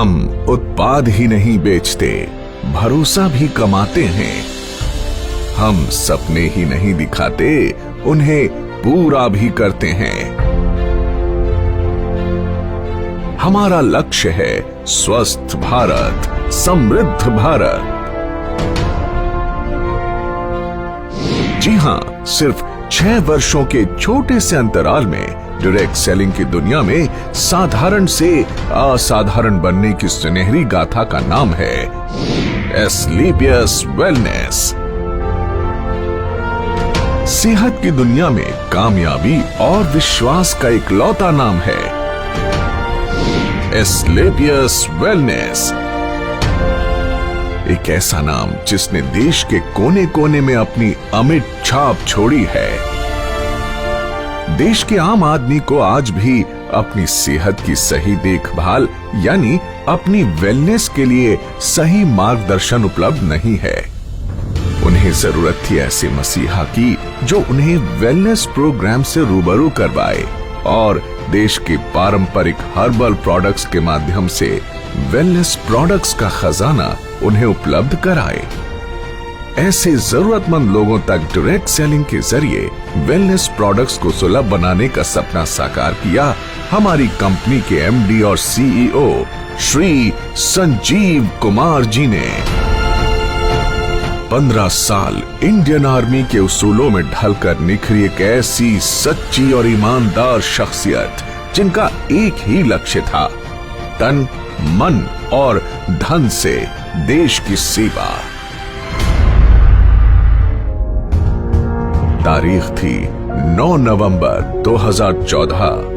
हम उत्पाद ही नहीं बेचते, भरोसा भी कमाते हैं। हम सपने ही नहीं दिखाते, उन्हें पूरा भी करते हैं। हमारा लक्ष्य है स्वस्थ भारत, समृद्ध भारत। जी हां, सिर्फ 6 वर्षों के छोटे से अंतराल में डायरेक्ट सेलिंग की दुनिया में साधारण से असाधारण बनने की सुनहरी गाथा का नाम है एस्क्लेपियस वेलनेस। सेहत की दुनिया में कामयाबी और विश्वास का इकलौता नाम है एस्क्लेपियस वेलनेस। एक ऐसा नाम जिसने देश के कोने कोने में अपनी अमिट छाप छोड़ी है। देश के आम आदमी को आज भी अपनी सेहत की सही देखभाल यानी अपनी वेलनेस के लिए सही मार्गदर्शन उपलब्ध नहीं है। उन्हें जरूरत थी ऐसे मसीहा की जो उन्हें वेलनेस प्रोग्राम से रूबरू करवाए और देश के पारंपरिक हर्बल प्रोडक्ट्स के माध्यम से वेलनेस प्रोडक्ट्स का खजाना उन्हें उपलब्ध कराए। ऐसे जरूरतमंद लोगों तक डायरेक्ट सेलिंग के जरिए वेलनेस प्रोडक्ट्स को सुलभ बनाने का सपना साकार किया हमारी कंपनी के एमडी और सीईओ श्री संजीव कुमार जी ने। 15 साल इंडियन आर्मी के उसूलों में ढलकर निखरी एक ऐसी सच्ची और ईमानदार शख्सियत जिनका एक ही लक्ष्य था, तन मन और धन से देश की सेवा। तारीख थी 9 नवंबर 2014।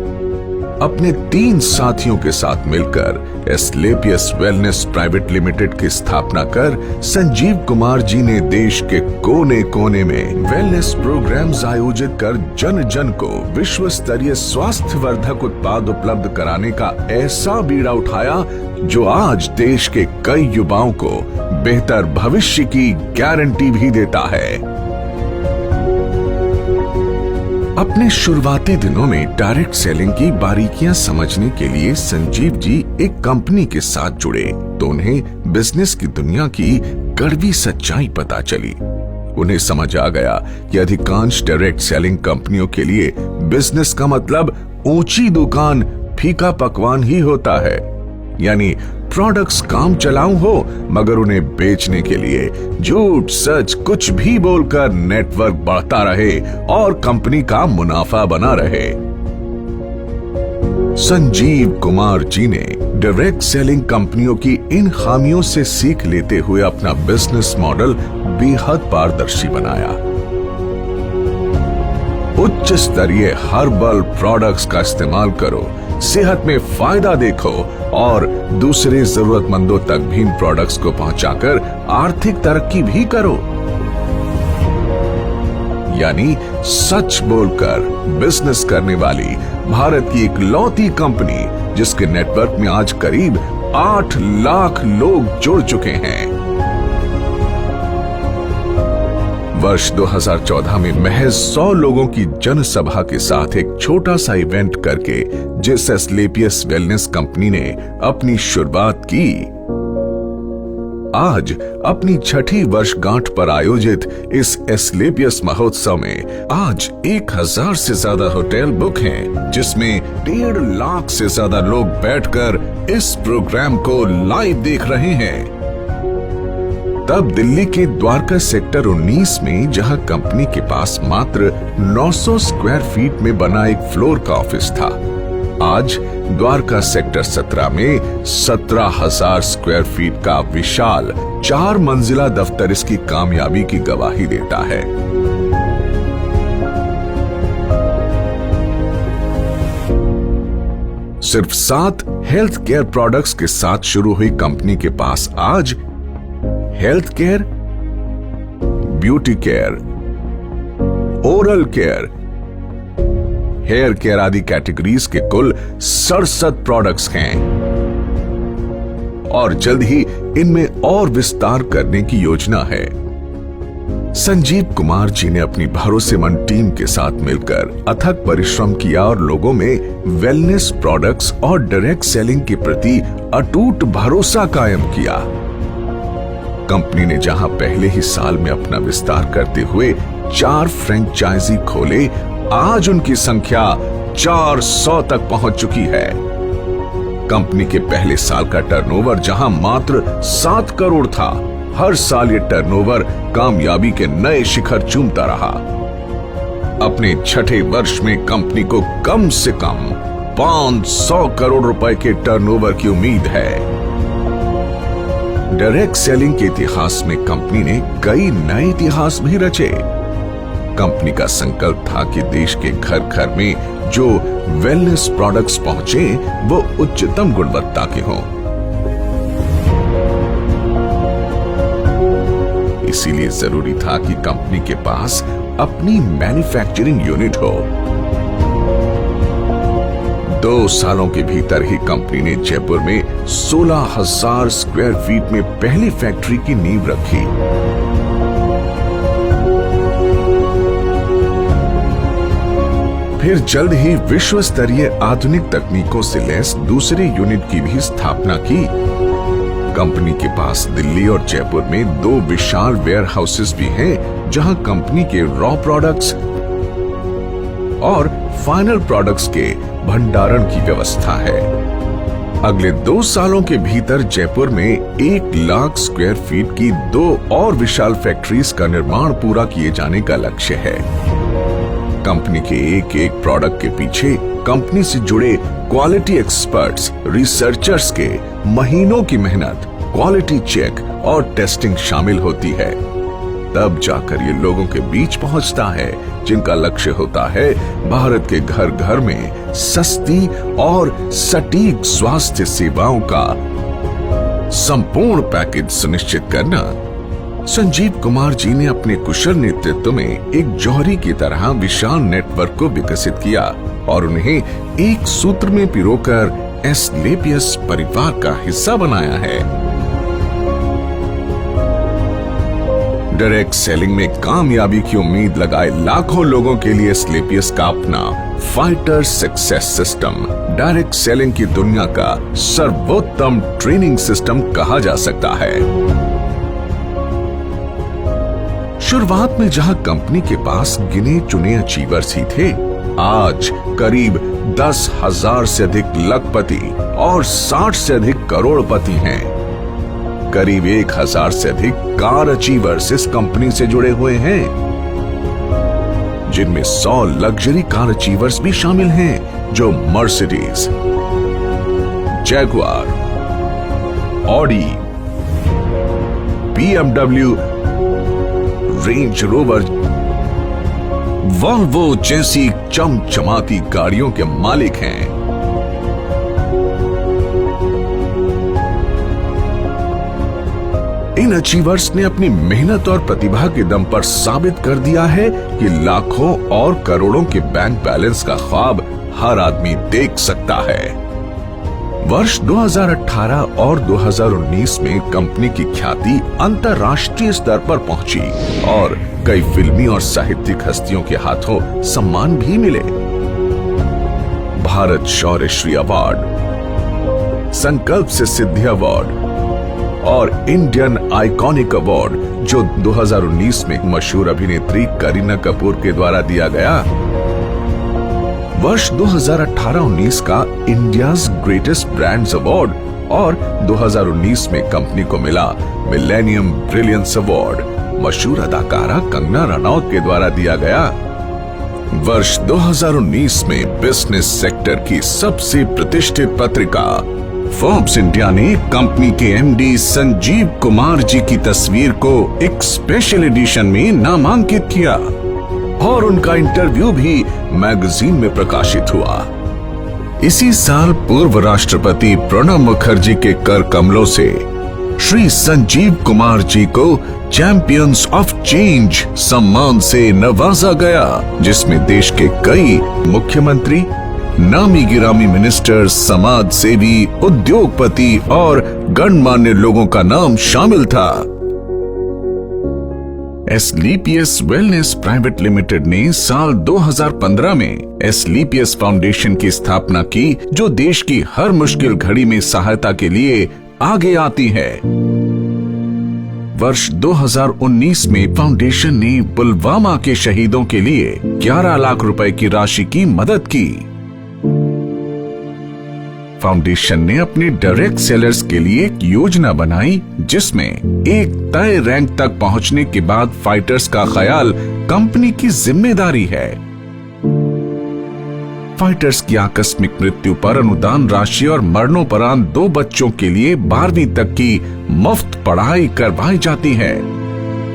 अपने 3 साथियों के साथ मिलकर एस्क्लेपियस वेलनेस प्राइवेट लिमिटेड की स्थापना कर संजीव कुमार जी ने देश के कोने कोने में वेलनेस प्रोग्राम्स आयोजित कर जन जन को विश्व स्तरीय स्वास्थ्य वर्धक उत्पाद उपलब्ध कराने का ऐसा बीड़ा उठाया जो आज देश के कई युवाओं को बेहतर भविष्य की गारंटी भी देता है। अपने शुरुआती दिनों में डायरेक्ट सेलिंग की बारीकियां समझने के लिए संजीव जी एक कंपनी के साथ जुड़े तो उन्हें बिजनेस की दुनिया की कड़वी सच्चाई पता चली। उन्हें समझ आ गया कि अधिकांश डायरेक्ट सेलिंग कंपनियों के लिए बिजनेस का मतलब ऊंची दुकान, फीका पकवान ही होता है, यानी प्रोडक्ट्स काम चलाऊ हो मगर उन्हें बेचने के लिए झूठ सच कुछ भी बोलकर नेटवर्क बढ़ता रहे और कंपनी का मुनाफा बना रहे। संजीव कुमार जी ने डायरेक्ट सेलिंग कंपनियों की इन खामियों से सीख लेते हुए अपना बिजनेस मॉडल बेहद पारदर्शी बनाया। उच्च स्तरीय हर्बल प्रोडक्ट्स का इस्तेमाल करो, सेहत में फायदा देखो और दूसरे जरूरतमंदों तक भी इन प्रोडक्ट्स को पहुंचाकर आर्थिक तरक्की भी करो। यानी सच बोलकर बिजनेस करने वाली भारत की इकलौती कंपनी जिसके नेटवर्क में आज करीब 8 लाख लोग जुड़ चुके हैं। वर्ष 2014 में महज 100 लोगों की जनसभा के साथ एक छोटा सा इवेंट करके जिस एस्क्लेपियस वेलनेस कंपनी ने अपनी शुरुआत की, आज अपनी 6ठी वर्षगांठ पर आयोजित इस एस्क्लेपियस महोत्सव में आज 1000 से ज्यादा होटल बुक हैं, जिसमें 1.5 लाख से ज्यादा लोग बैठकर इस प्रोग्राम को लाइव देख रहे हैं। तब दिल्ली के द्वारका सेक्टर 19 में जहां कंपनी के पास मात्र 900 स्क्वायर फीट में बना एक फ्लोर का ऑफिस था, आज द्वारका सेक्टर 17 में 17,000 स्क्वायर फीट का विशाल 4 मंजिला दफ्तर इसकी कामयाबी की गवाही देता है। सिर्फ 7 हेल्थ केयर प्रोडक्ट्स के साथ शुरू हुई कंपनी के पास आज health care, beauty care, oral care, hair care आदि कैटेगरीज के कुल 67 प्रोडक्ट्स हैं और जल्द ही इनमें और विस्तार करने की योजना है। संजीव कुमार जी ने अपनी भरोसेमंद टीम के साथ मिलकर अथक परिश्रम किया और लोगों में वेलनेस प्रोडक्ट्स और डायरेक्ट सेलिंग के प्रति अटूट भरोसा कायम किया। कंपनी ने जहां पहले ही साल में अपना विस्तार करते हुए 4 फ्रेंचाइजी खोले, आज उनकी संख्या 400 तक पहुंच चुकी है। कंपनी के पहले साल का टर्नओवर जहां मात्र 7 करोड़ था, हर साल ये टर्नओवर कामयाबी के नए शिखर चूमता रहा। अपने छठे वर्ष में कंपनी को कम से कम 500 करोड़ रुपए के टर्नओवर की उम्मीद है। डायरेक्ट सेलिंग के इतिहास में कंपनी ने कई नए इतिहास भी रचे। कंपनी का संकल्प था कि देश के घर घर में जो वेलनेस प्रोडक्ट्स पहुंचे वो उच्चतम गुणवत्ता के हों। इसीलिए जरूरी था कि कंपनी के पास अपनी मैन्युफैक्चरिंग यूनिट हो। 2 सालों के भीतर ही कंपनी ने जयपुर में 16,000 स्क्वायर फीट में पहली फैक्ट्री की नींव रखी। फिर जल्द ही विश्व स्तरीय आधुनिक तकनीकों से लैस दूसरे यूनिट की भी स्थापना की। कंपनी के पास दिल्ली और जयपुर में 2 विशाल वेयर हाउसेस भी हैं, जहां कंपनी के रॉ प्रोडक्ट्स और फाइनल प्रोडक्ट्स के भंडारण की व्यवस्था है। अगले 2 सालों के भीतर जयपुर में 1 लाख स्क्वायर फीट की 2 और विशाल फैक्ट्रीज का निर्माण पूरा किए जाने का लक्ष्य है। कंपनी के एक प्रोडक्ट के पीछे कंपनी से जुड़े क्वालिटी एक्सपर्ट्स, रिसर्चर्स के महीनों की मेहनत, क्वालिटी चेक और टेस्टिंग शामिल होती है। तब जाकर ये लोगों के बीच पहुंचता है, जिनका लक्ष्य होता है भारत के घर घर में सस्ती और सटीक स्वास्थ्य सेवाओं का संपूर्ण पैकेज सुनिश्चित करना। संजीव कुमार जी ने अपने कुशल नेतृत्व में एक जौहरी की तरह विशाल नेटवर्क को विकसित किया और उन्हें एक सूत्र में पिरोकर एस्क्लेपियस परिवार का हिस्सा बनाया है। डायरेक्ट सेलिंग में कामयाबी की उम्मीद लगाए लाखों लोगों के लिए एस्क्लेपियस का अपना fighter success system direct selling की दुनिया का सर्वोत्तम ट्रेनिंग सिस्टम कहा जा सकता है। शुरुआत में जहां कंपनी के पास गिने चुने अचीवर्स ही थे, आज करीब 10,000 से अधिक लखपति और 60 से अधिक करोड़पति हैं। करीब 1,000 से अधिक कार अचीवर्स इस कंपनी से जुड़े हुए हैं, जिनमें 100 लग्जरी कार अचीवर्स भी शामिल हैं, जो Mercedes, Jaguar, Audi, BMW, range rover, Volvo जैसी चमचमाती गाड़ियों के मालिक हैं। इन अचीवर्स ने अपनी मेहनत और प्रतिभा के दम पर साबित कर दिया है कि लाखों और करोड़ों के बैंक बैलेंस का ख्वाब हर आदमी देख सकता है। वर्ष 2018 और 2019 में कंपनी की ख्याति अंतर्राष्ट्रीय स्तर पर पहुंची और कई फिल्मी और साहित्यिक हस्तियों के हाथों सम्मान भी मिले। भारत शौर्य श्री अवार्ड, संकल्प से सिद्धि अवार्ड और इंडियन आइकॉनिक अवार्ड, जो 2019 में मशहूर अभिनेत्री करीना कपूर के द्वारा दिया गया। वर्ष 2018-19 का इंडियाज ग्रेटेस्ट ब्रांड्स अवार्ड और 2019 में कंपनी को मिला मिलेनियम ब्रिलियंस अवार्ड मशहूर अदाकारा कंगना रनौत के द्वारा दिया गया। वर्ष 2019 में बिजनेस सेक्टर की सबसे प्रतिष्ठित पत्रिका फोर्ब्स इंडिया ने कंपनी के एमडी संजीव कुमार जी की तस्वीर को एक स्पेशल एडिशन में नामांकित किया और उनका इंटरव्यू भी मैगजीन में प्रकाशित हुआ। इसी साल पूर्व राष्ट्रपति प्रणब मुखर्जी के कर कमलों से श्री संजीव कुमार जी को चैंपियंस ऑफ चेंज सम्मान से नवाजा गया, जिसमें देश के कई मुख्यमंत्री, नामी गिरामी मिनिस्टर, समाज सेवी, उद्योगपति और गणमान्य लोगों का नाम शामिल था। एसलीपीएस वेलनेस प्राइवेट लिमिटेड ने साल 2015 में एसलीपीएस फाउंडेशन की स्थापना की, जो देश की हर मुश्किल घड़ी में सहायता के लिए आगे आती है। वर्ष 2019 में फाउंडेशन ने पुलवामा के शहीदों के लिए 11 लाख रुपए की राशि की मदद की। फाउंडेशन ने अपने डायरेक्ट सेलर्स के लिए एक योजना बनाई, जिसमें एक तय रैंक तक पहुंचने के बाद फाइटर्स का ख्याल कंपनी की जिम्मेदारी है। फाइटर्स की आकस्मिक मृत्यु पर अनुदान राशि और मरणोपरांत 2 बच्चों के लिए 12वीं तक की मुफ्त पढ़ाई करवाई जाती है।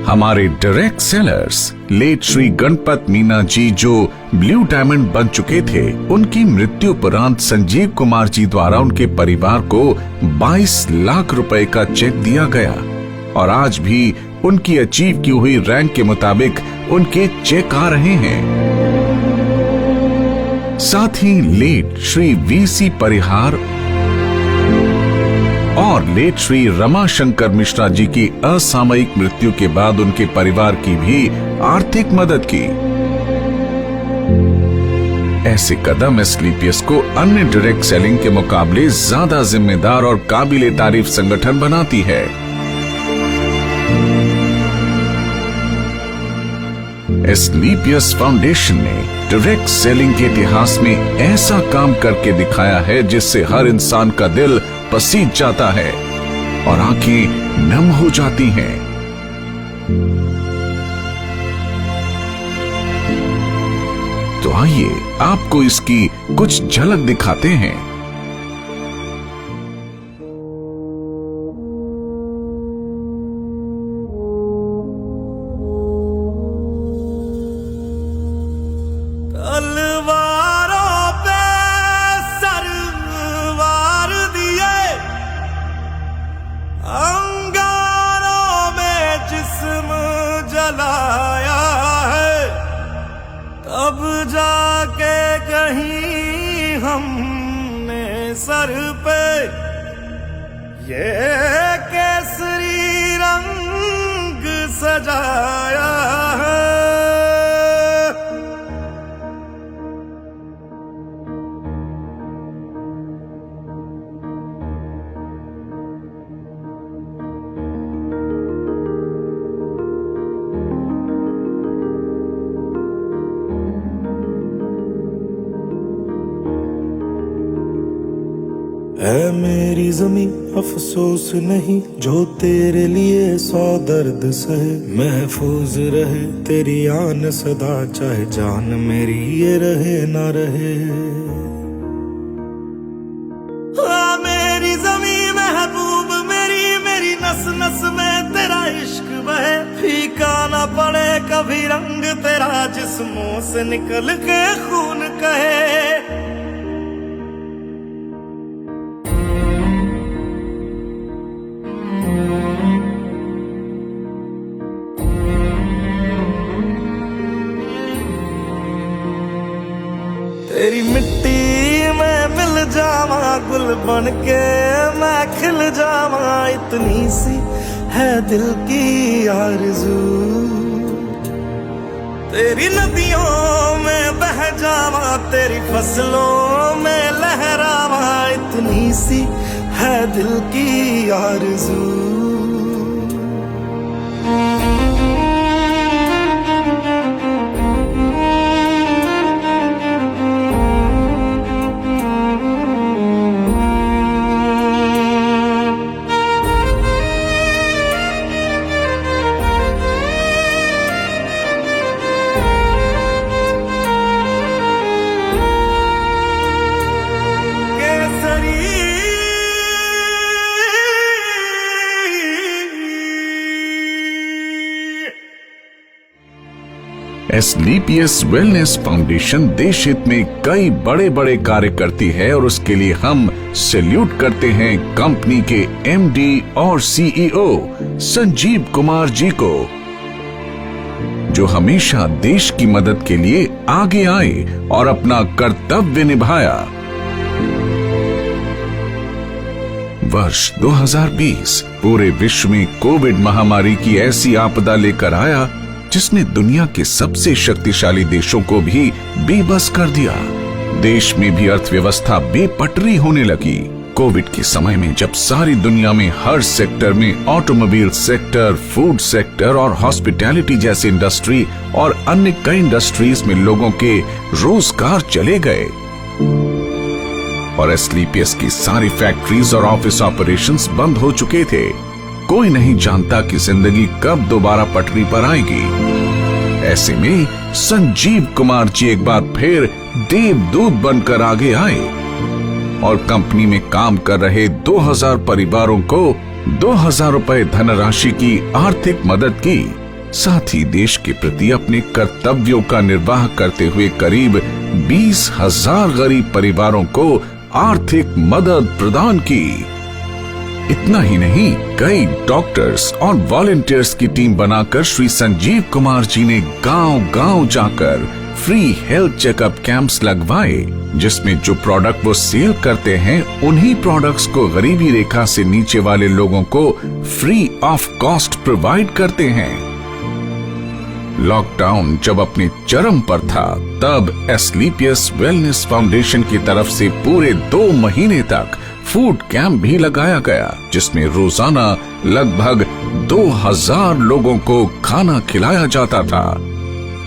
हमारे direct sellers late Shri Ganpat Meena ji, जो ब्लू डायमंड बन चुके थे, उनकी मृत्यु उपरांत संजीव कुमार जी द्वारा उनके परिवार को 22 लाख रुपए का चेक दिया गया और आज भी उनकी अचीव की हुई रैंक के मुताबिक उनके चेक आ रहे हैं। साथ ही लेट श्री वीसी परिहार और लेट श्री रमाशंकर मिश्रा जी की असामयिक मृत्यु के बाद उनके परिवार की भी आर्थिक मदद की। ऐसे कदम एसलीपीएस को अन्य डायरेक्ट सेलिंग के मुकाबले ज्यादा जिम्मेदार और काबिले तारीफ संगठन बनाती है। एसलीपीएस फाउंडेशन ने डायरेक्ट सेलिंग के इतिहास में ऐसा काम करके दिखाया है, जिससे हर इंसान का दिल पसीज जाता है और आंखें नम हो जाती हैं। तो आइए आपको इसकी कुछ झलक दिखाते हैं। अब जाके कहीं हमने सर पे ये केसरी रंग सजाया है। ऐ मेरी ज़मीं अफसोस नहीं, जो तेरे लिए 100 दर्द सहे। महफूज रहे तेरी आन सदा, चाहे जान मेरी ये रहे ना रहे। मेरी ज़मीं महबूब मेरी, मेरी नस नस में तेरा इश्क बहे। फीका ना पड़े कभी रंग तेरा, जिस्मों से निकल के खून कहे। तेरी मिट्टी में मिल जावा, गुल बन के मैं खिल जावा। इतनी सी है दिल की आरज़ू, तेरी नदियों में बह जावा, तेरी फसलों में लहरावा। इतनी सी है दिल की आरज़ू। एसलीपीएस वेलनेस फाउंडेशन देश हित में कई बड़े बड़े कार्य करती है और उसके लिए हम सैल्यूट करते हैं कंपनी के एमडी और सीईओ संजीव कुमार जी को, जो हमेशा देश की मदद के लिए आगे आए और अपना कर्तव्य निभाया। वर्ष 2020 पूरे विश्व में कोविड महामारी की ऐसी आपदा लेकर आया जिसने दुनिया के सबसे शक्तिशाली देशों को भी बेबस कर दिया। देश में भी अर्थव्यवस्था बेपटरी होने लगी। कोविड के समय में जब सारी दुनिया में हर सेक्टर में ऑटोमोबाइल सेक्टर, फूड सेक्टर और हॉस्पिटैलिटी जैसे इंडस्ट्री और अन्य कई इंडस्ट्रीज में लोगों के रोजगार चले गए और एस्क्लेपियस की सारी फैक्ट्रीज और ऑफिस ऑपरेशंस बंद हो चुके थे, कोई नहीं जानता कि जिंदगी कब दोबारा पटरी पर आएगी। ऐसे में संजीव कुमार जी एक बार फिर देवदूत बनकर आगे आए और कंपनी में काम कर रहे 2000 परिवारों को 2000 रुपए धनराशि की आर्थिक मदद की। साथ ही देश के प्रति अपने कर्तव्यों का निर्वाह करते हुए करीब 20,000 गरीब परिवारों को आर्थिक मदद प्रदान की। इतना ही नहीं, कई डॉक्टर्स और वॉलंटियर्स की टीम बनाकर श्री संजीव कुमार जी ने गांव-गांव जाकर फ्री हेल्थ चेकअप कैंप्स लगवाए, जिसमें जो प्रोडक्ट वो सेल करते हैं उन्हीं प्रोडक्ट्स को गरीबी रेखा से नीचे वाले लोगों को फ्री ऑफ कॉस्ट प्रोवाइड करते हैं। लॉकडाउन जब अपने चरम पर था, तब एस्क्लेपियस वेलनेस फाउंडेशन की तरफ से पूरे 2 महीने तक फूड कैंप भी लगाया गया, जिसमें रोजाना लगभग 2000 लोगों को खाना खिलाया जाता था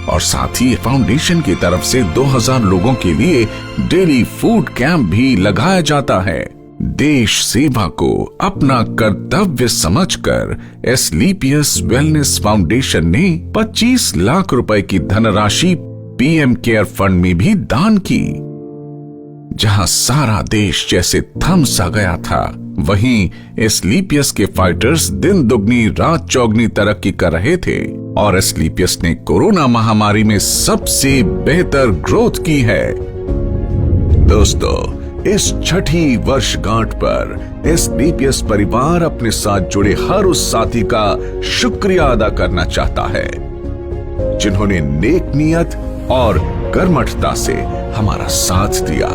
और साथ ही फाउंडेशन की तरफ से 2000 लोगों के लिए डेली फूड कैंप भी लगाया जाता है। देश सेवा को अपना कर्तव्य समझकर एस्क्लेपियस वेलनेस फाउंडेशन ने 25 लाख रुपए की धनराशि पीएम केयर फंड में भी दान की। जहां सारा देश जैसे थम सा गया था, वहीं एस्क्लेपियस के फाइटर्स दिन दुगनी रात चौगनी तरक्की कर रहे थे और एस्क्लेपियस ने कोरोना महामारी में सबसे बेहतर ग्रोथ की है। दोस्तों, इस छठी वर्षगांठ पर एस्क्लेपियस परिवार अपने साथ जुड़े हर उस साथी का शुक्रिया अदा करना चाहता है जिन्होंने नेक नियत और कर्मठता से हमारा साथ दिया।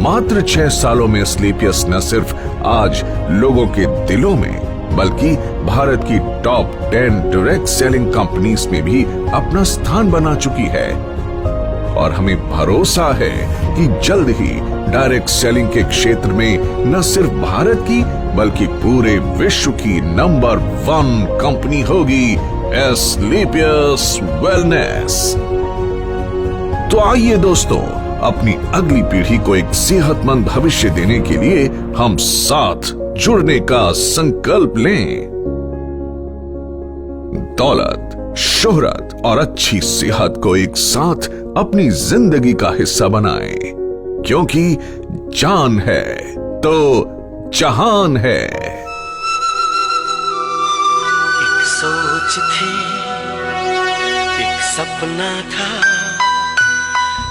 मात्र 6 सालों में एस्क्लेपियस न सिर्फ आज लोगों के दिलों में बल्कि भारत की टॉप 10 डायरेक्ट सेलिंग कंपनीज में भी अपना स्थान बना चुकी है और हमें भरोसा है कि जल्द ही डायरेक्ट सेलिंग के क्षेत्र में न सिर्फ भारत की बल्कि पूरे विश्व की नंबर 1 कंपनी होगी एस्क्लेपियस वेलनेस। तो आइए दोस्तों, अपनी अगली पीढ़ी को एक सेहतमंद भविष्य देने के लिए हम साथ जुड़ने का संकल्प लें। दौलत, शोहरत और अच्छी सेहत को एक साथ अपनी जिंदगी का हिस्सा बनाएं, क्योंकि जान है तो जहान है। एक सोच थी, एक सपना था,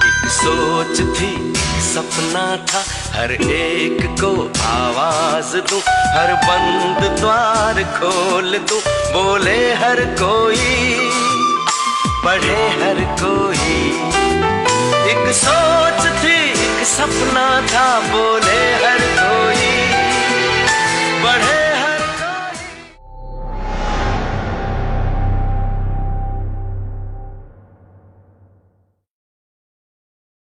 एक सोच थी, एक सपना था, हर एक को आवाज दूं, हर बंद द्वार खोल दूं, बोले हर कोई, पढ़े हर कोई। एक सोच थी, एक सपना था, बोले